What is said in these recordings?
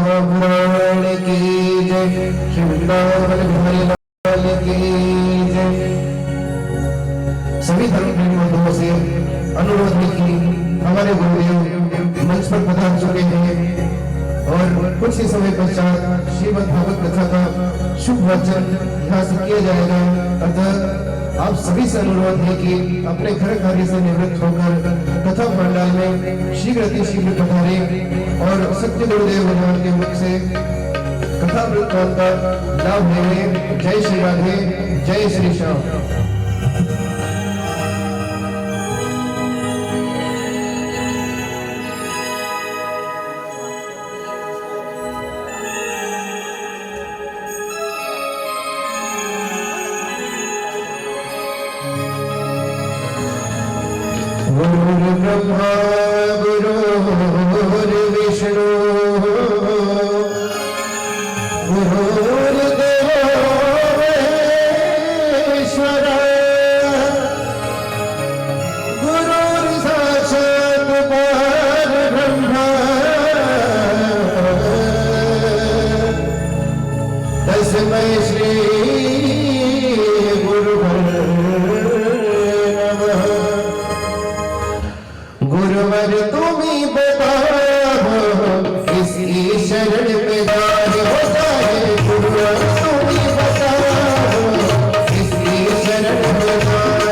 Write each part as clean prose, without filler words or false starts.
पुराण की जय, श्री वृंदावन बिहारी लाल की जय। सभी धर्म प्रेमी बंधुओं से अनुरोध है कि हमारे गुरुदेव मंच पर पधार चुके हैं और कुछ ही समय पश्चात श्रीमद् भागवत कथा का शुभ वाचन यहाँ से किया जाएगा। अतः आप सभी से अनुरोध है कि अपने घर कार्य से निवृत्त होकर कथा पंडाल में शीघ्र पधारे और सत्य गुरुदेव भगवान के मुख से कथा वृत्तांत का लाभ लेंगे। जय श्री राधे, जय श्री श्याम। ब्रह्मा गुरुर्विष्णु गुरुर्देवो महेश्वर गुरुर्साक्षात् परब्रह्म तस्मै श्री गुरुवर तुम्ही बताओ किसी शरण में दार होता है। गुरुवर तुम्ही बताओ किसी शरण में दार।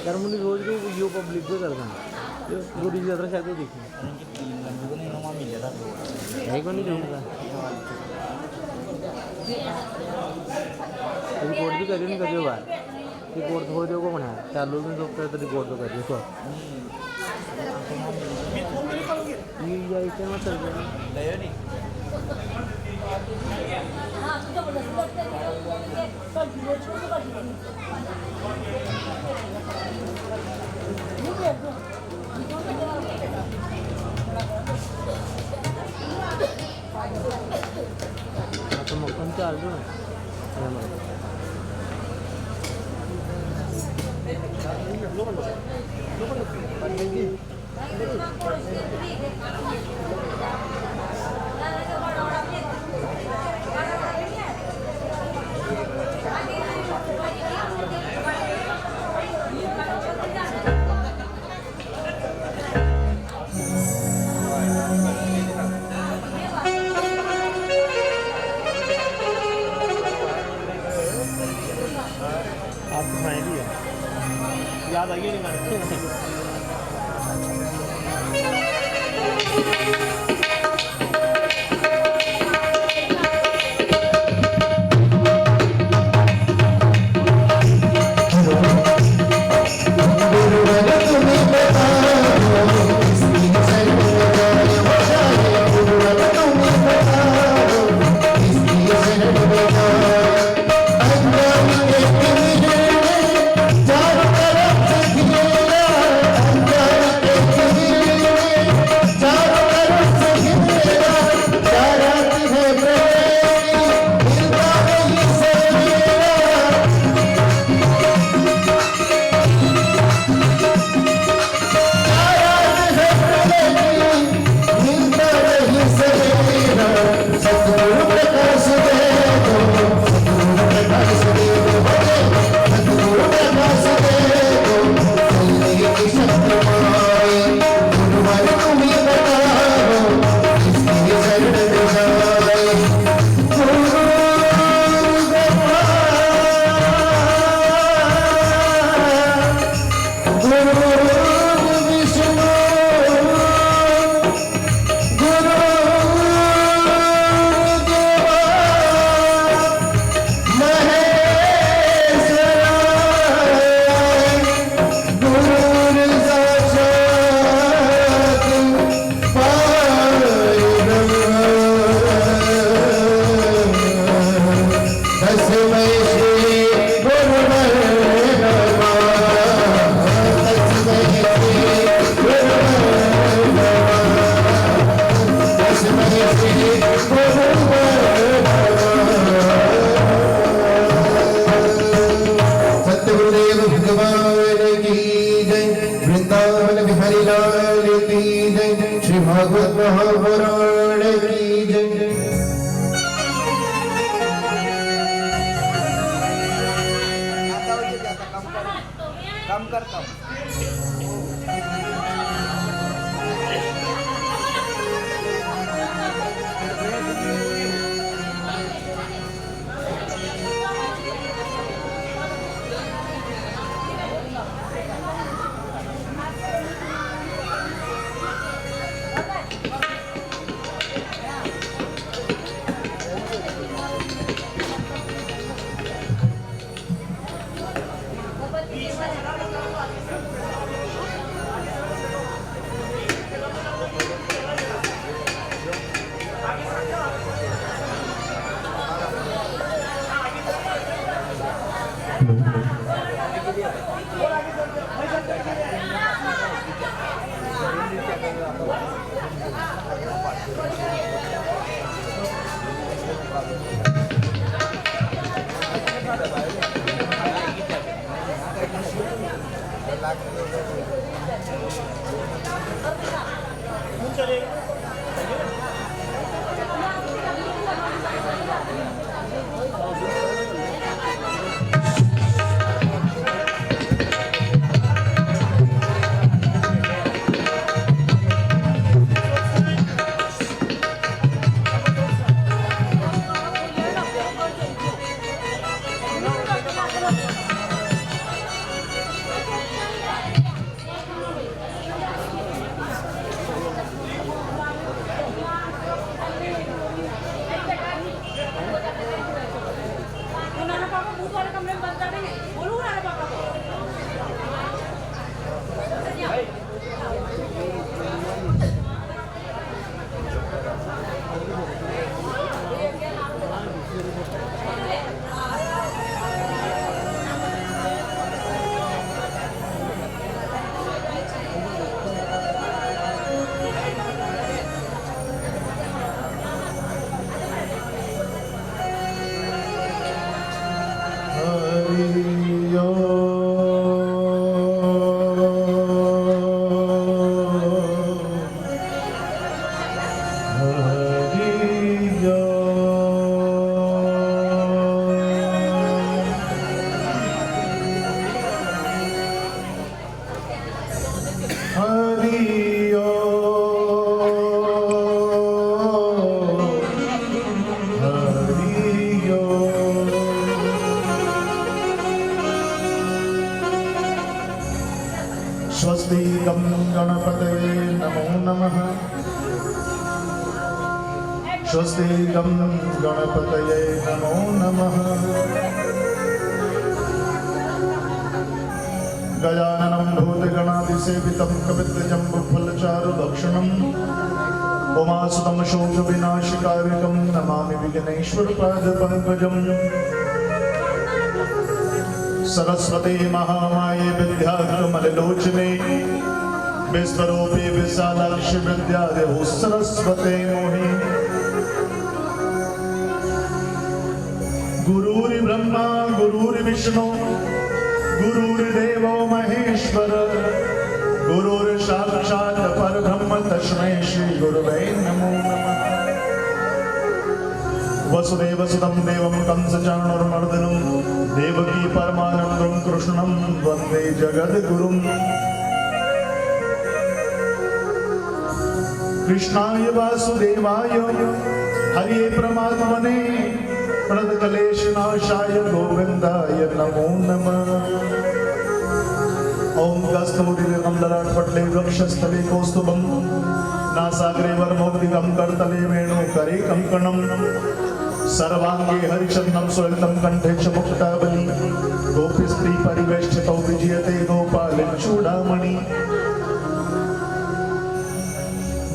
यार मुझे रोज रोज यो पब्लिक को करता है जो रोटी ज़्यादा शायद वो देखी है को नहीं जाऊँगा रिकॉर्ड भी करियो नहीं करियो बार रिकॉर्ड थोड़ी देर को बनाया चालू में तो रिकॉर्ड तो करियो तो ये यायचं मग सगळं आता मग पण चालू आपको फाइनली है याद आ गई नहीं मैंने भागवत महापुराण की जय। कम कर कम स्वस्ति गं गणपतये नमो नमः स्वस्ति गं गणपतये नमो नमः गजाननं भूतगणादिसेवितं कपित्थजम्बुफलचारुभक्षणम् उमासुतं शोकविनाशकारिकं नमामि विघ्नेश्वरपादपङ्कजम् सरस्वती महामाये विद्यागमलोचने विश्वरूपी विशालाक्षि विद्यादेवो सरस्वते मोहि गुरुर्ब्रह्मा गुरुर्विष्णु गुरुर्देवो महेश्वर गुरुर्साक्षात् परब्रह्म तस्मै श्री गुरवे नमो नमः वसुदेवसुतं देवं कंसचाणूरमर्दनं देवकी परमानन्दं कृष्णं वन्दे जगद्गुरुम् कृष्णाय वासुदेवाय हरे परमात्मने प्रणतक्लेशनाशाय गोविन्दाय नमो नमः ओम कस्तूरिवं ललाटपटले वक्षस्थले कौस्तुभं नासाग्रे वरमौक्तिकं करतले वेणुकरे कंकणं सर्वांगे हरिचन्दनं सुललितं कण्ठे च मुक्तावली गोपीस्त्री परिवेष्टितौ विजयते गोपालचूडामणि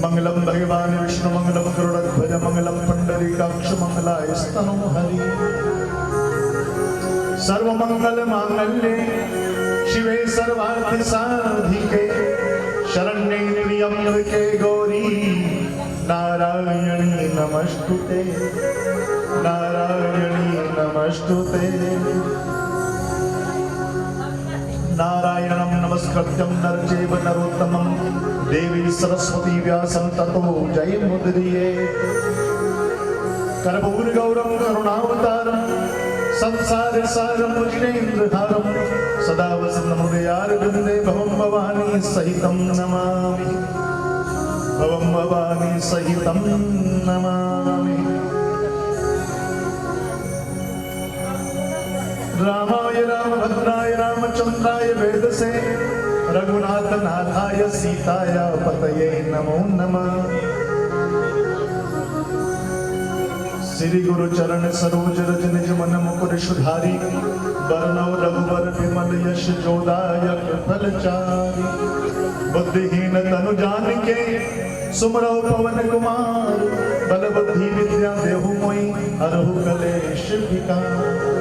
मंगलम भगवान विष्णु मंगलम गरुड़ध्वज मंगलम पुंडरीकाक्ष मंगलाय स्तनो हरि सर्वमंगल मांगल्ये शिवे सर्वार्थ साधिके शरण्ये त्र्यंबके गौरी नारायणी नमस्तुते नारायणी नमस्तुते नारायणं नमस्कृत्यं नरं चैव नरोत्तमं देवी सरस्वती व्यासं ततो जयमुदीरये कर्पूरगौरं करुणावतारं संसारसारं भुजगेन्द्रहारं सदा वसन्तं हृदयारविन्दे भवं भवानी सहितं नमामि भवं भवानी सहितं नमामि रामाय रामभद्राय रामचंद्राय वेदसे रघुनाथ नाथाय सीताय पतये नमो नमः श्री गुरु चरण सरोज रज निज मन मुकुर सुधारी वरणो रघुवर विमल यश जोदायक फलचारी बुद्धिहीन तनु जानिके सुमरो पवन कुमार बल बुद्धि विद्या देहु मोहि हरहु कलेश विकार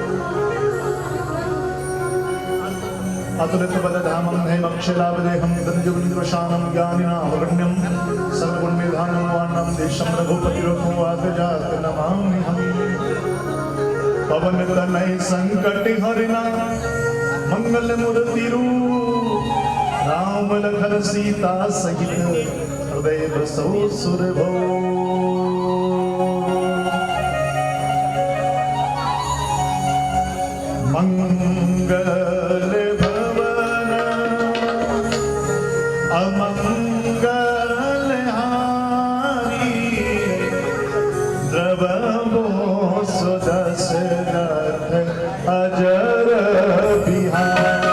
अतुलित बलधामं हेमक्षलावदेहं दंजवनिद्वशानं ज्ञानिनामगण्यं सर्वगुणनिधानं वाणं देशं रघुपतिरघुवातजात नमाम्यहम् पवन तनय संकट हरिना मंगल मूर्ति रूप राम लखन सीता सहित हृदय बसो सुरभो मंगल अमंगलहारी द्रवो सुदशरथ अजर बिहारी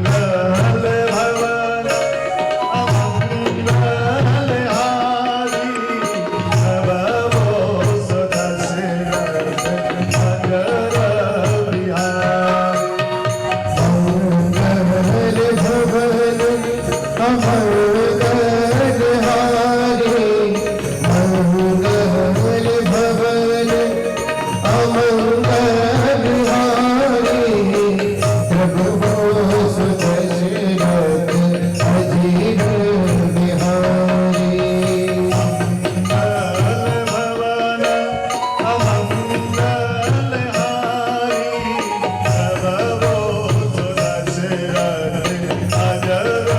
मंगल भवन अमंगलहारी द्रवो सुदशरथ अजर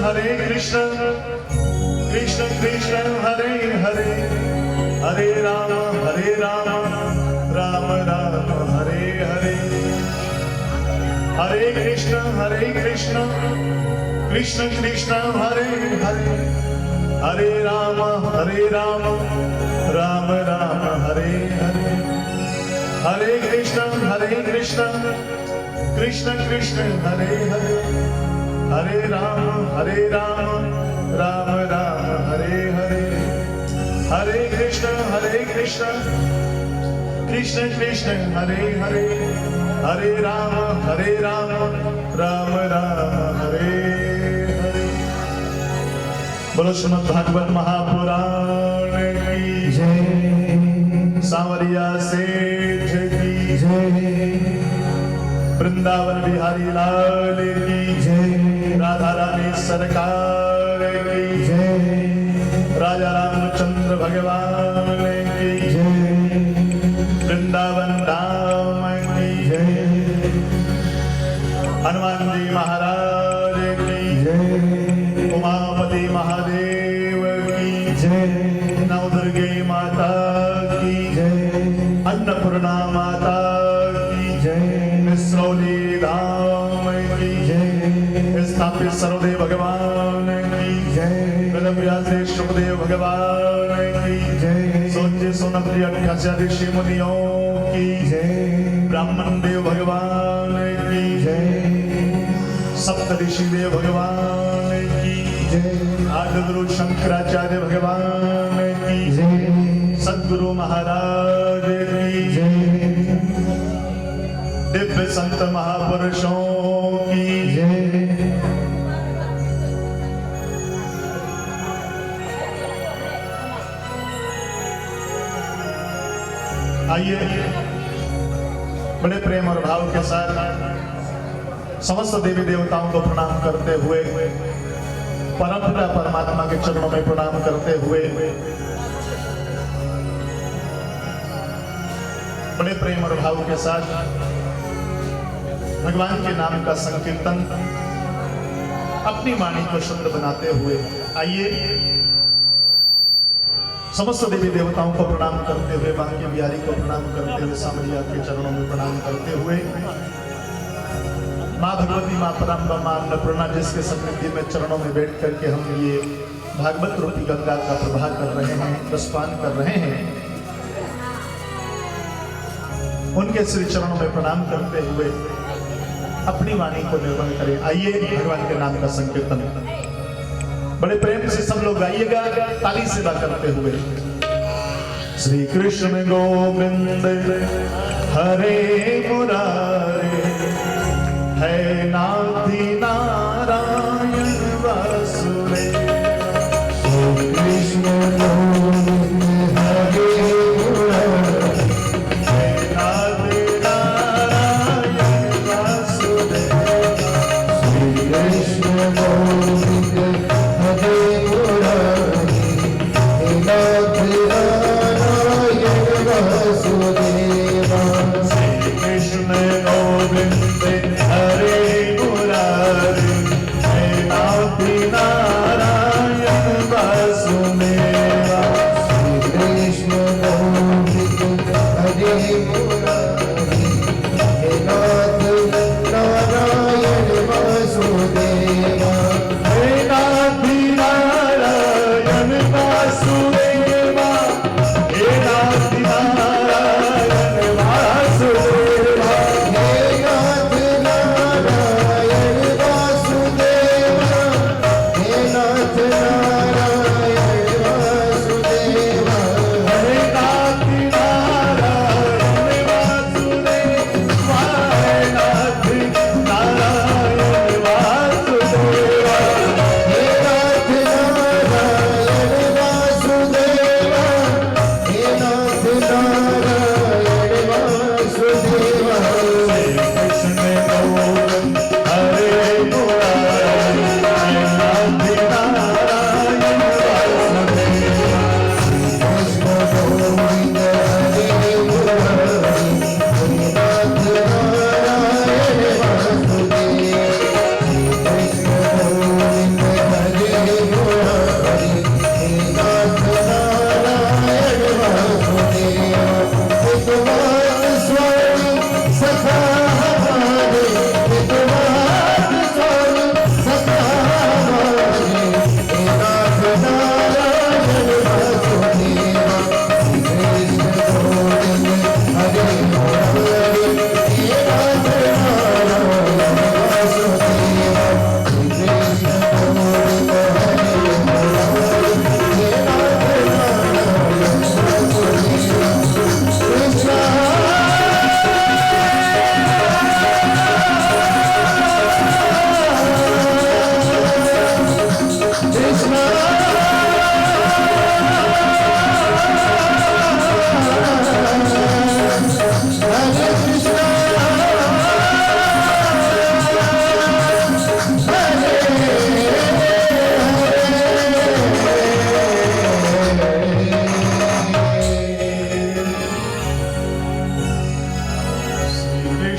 हरे कृष्ण कृष्ण कृष्ण हरे हरे हरे राम राम राम हरे हरे हरे कृष्ण कृष्ण कृष्ण हरे हरे हरे राम राम राम हरे हरे हरे कृष्ण कृष्ण कृष्ण हरे हरे हरे राम राम राम हरे हरे हरे कृष्ण कृष्ण कृष्ण हरे हरे हरे राम राम राम हरे हरे। बोलो श्रीमद् भागवत महापुराण की जय सांवरिया सेठ की जय वृंदावन बिहारी लाल की जय राधा रानी सरकार की जय राजा रामचंद्र भगवान की जय वृंदावन धाम की जय हनुमान जी महाराज की जय उमापति महादेव की जय नवदुर्गे माता की जय अन्नपूर्णा माता की जय मिश्रौली धाम की जय स्थापित सर्वदेव भगवान की जय वेदव्यास शुभदेव भगवान की जय सोचे सोनप्रिय 88 ऋषि मुनियों की जय ब्राह्मण देव भगवान की जय सप्त ऋषि देव भगवान की जय आदि गुरु शंकराचार्य भगवान की जय सद्गुरु महाराज की जय दिव्य संत महापुरुषों की जय आइए बड़े प्रेम और भाव के साथ समस्त देवी देवताओं को प्रणाम करते हुए परमपिता परमात्मा के चरणों में प्रणाम करते हुए बड़े प्रेम और भाव के साथ भगवान के नाम का संकीर्तन अपनी वाणी को शुद्ध बनाते हुए आइए समस्त देवी देवताओं को प्रणाम करते हुए बांके बिहारी को प्रणाम करते हुए सांवरिया के चरणों में प्रणाम करते हुए माँ भगवती माँ परम्बा माँ अन्नपूर्णा जिसके समृद्धि में चरणों में बैठ करके हम ये भागवत रूपी गंगा का प्रवाह कर रहे हैं, रसपान कर रहे हैं, उनके श्री चरणों में प्रणाम करते हुए अपनी वाणी को निर्मल करें। आइए भगवान के नाम का संकीर्तन बड़े प्रेम से सब लोग गाइएगा ताली से गा करते हुए। श्री कृष्ण गोविंद हरे मुरारे है नाथी नारायण वासुदेव। कृष्ण गोविंद हरे मुरारे है नाथी नारायण वासुदेव। श्री कृष्ण गोविंद हरे मुरारे हे नाथ नारायण वासुदेवा। श्री कृष्ण गोविंद हरे मुरारे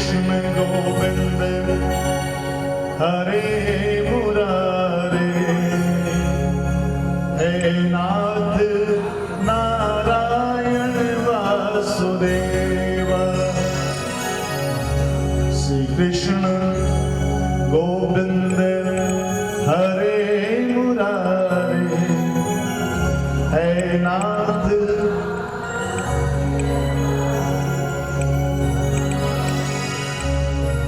कृष्ण गोविंद हरे मुरारे, हे नाथ नारायण वासुदेव। श्री कृष्ण गोविंद हरे मुरारे, हे नाथ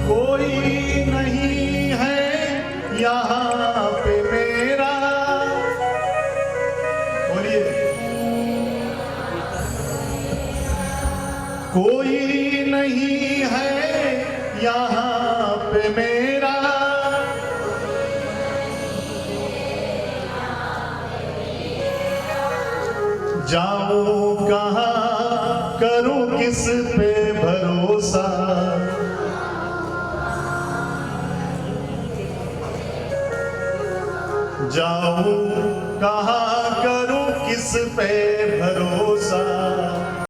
कोई नहीं है यहाँ पे मेरा, बोलिए कोई नहीं है यहाँ पे मेरा, जाऊं कहाँ करूं किस पे भरोसा, जाऊं कहाँ करूं किस पे भरोसा।